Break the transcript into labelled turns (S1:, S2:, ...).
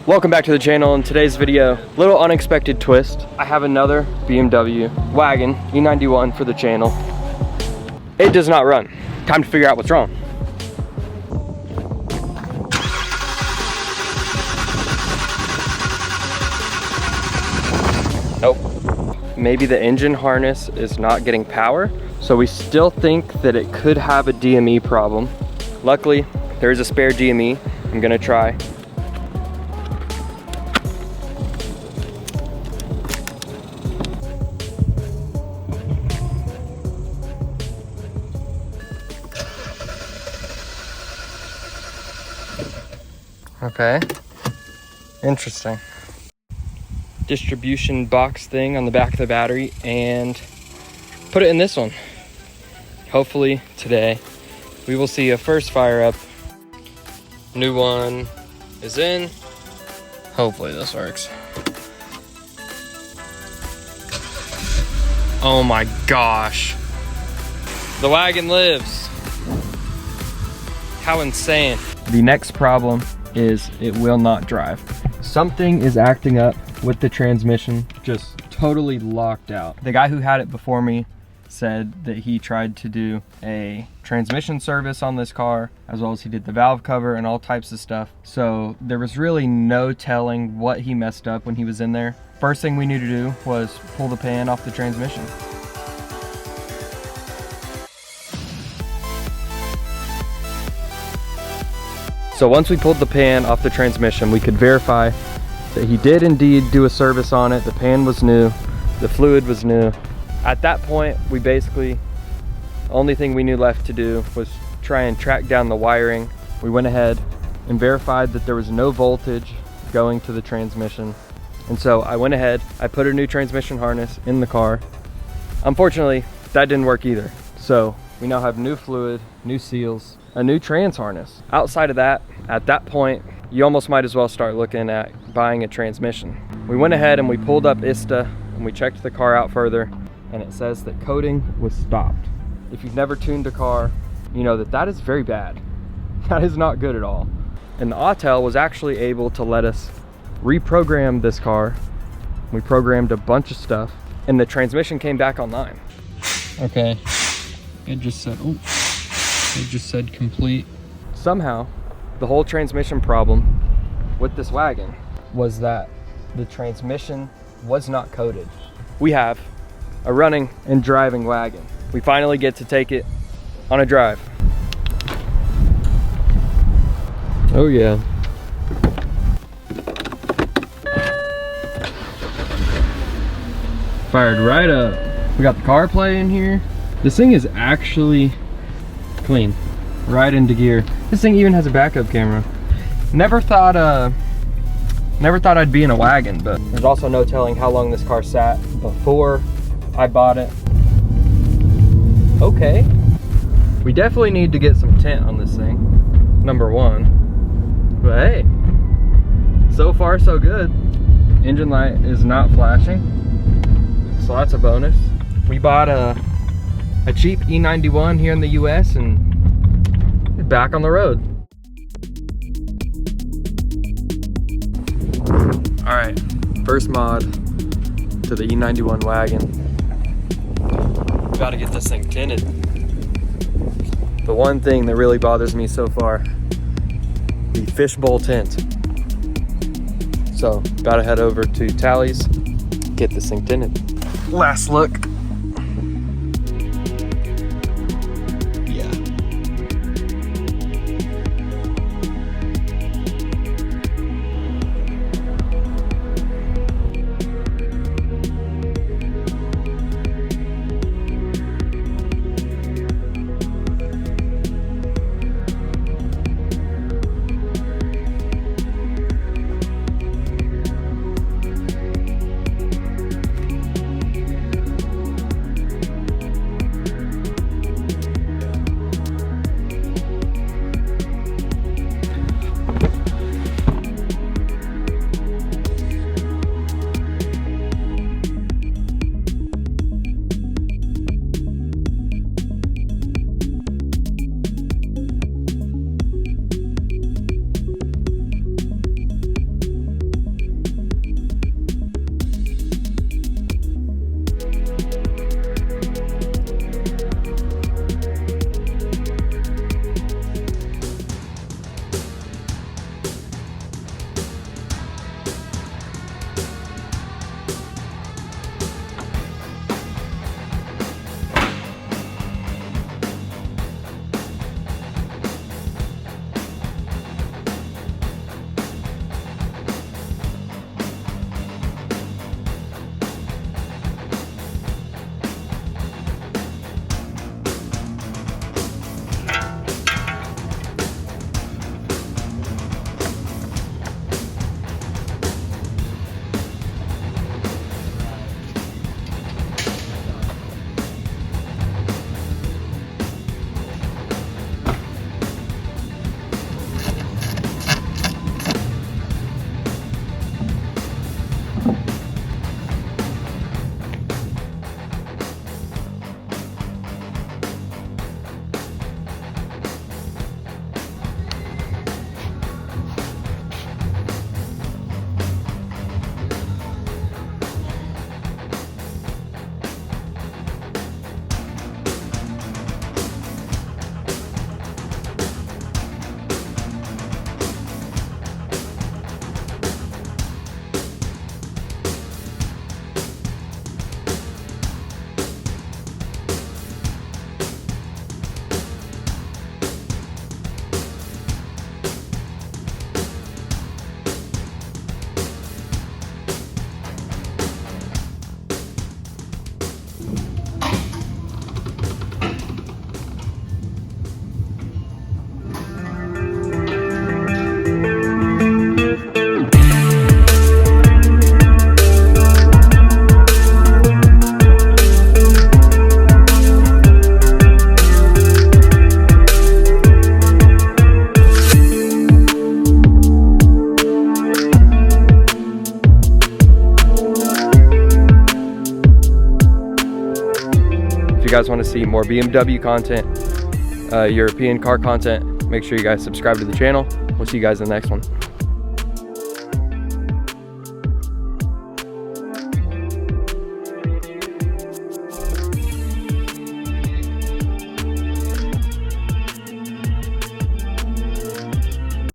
S1: Welcome back to the channel. In today's video, little unexpected twist. I have another BMW Wagon E91 for the channel. It does not run. Time to figure out what's wrong. Nope. Maybe the engine harness is not getting power. So we still think that it could have a DME problem. Luckily, there is a spare DME. I'm gonna try. Okay, interesting. Distribution box thing on the back of the battery and put it in this one. Hopefully today we will see a first fire up. New one is in. Hopefully this works. Oh my gosh. The wagon lives. How insane. The next problem is it will not drive. Something is acting up with the transmission, just totally locked out. The guy who had it before me said that he tried to do a transmission service on this car, as well as he did the valve cover and all types of stuff. So there was really no telling what he messed up when he was in there. First thing we needed to do was pull the pan off the transmission. So once we pulled the pan off the transmission, we could verify that he did indeed do a service on it. The pan was new, the fluid was new. At that point, we basically, the only thing we knew left to do was try and track down the wiring. We went ahead and verified that there was no voltage going to the transmission. And so I went ahead, I put a new transmission harness in the car. Unfortunately, that didn't work either. So we now have new fluid, new seals, a new trans harness. Outside of that, at that point, you almost might as well start looking at buying a transmission. We went ahead and we pulled up ISTA and we checked the car out further, and it says that coating was stopped. If you've never tuned a car, you know that that is very bad. That is not good at all. And the Autel was actually able to let us reprogram this car. We programmed a bunch of stuff and the transmission came back online. Okay, it just said, oh, it just said complete. Somehow, the whole transmission problem with this wagon was that the transmission was not coated. We have a running and driving wagon. We finally get to take it on a drive. Oh yeah. Fired right up. We got the CarPlay in here. This thing is actually clean, right into gear. This thing even has a backup camera. Never thought I'd be in a wagon, but there's also no telling how long this car sat before I bought it. Okay. We definitely need to get some tint on this thing, number one. But hey, so far so good. Engine light is not flashing, so that's a bonus. We bought a cheap E91 here in the US and it's back on the road. All right, first mod to the E91 wagon. Gotta get this thing tinted. The one thing that really bothers me so far, the fishbowl tint. So, gotta head over to Tally's, get this thing tinted. Last look. If you guys want to see more BMW content, European car content, make sure you guys subscribe to the channel. We'll see you guys in the next one.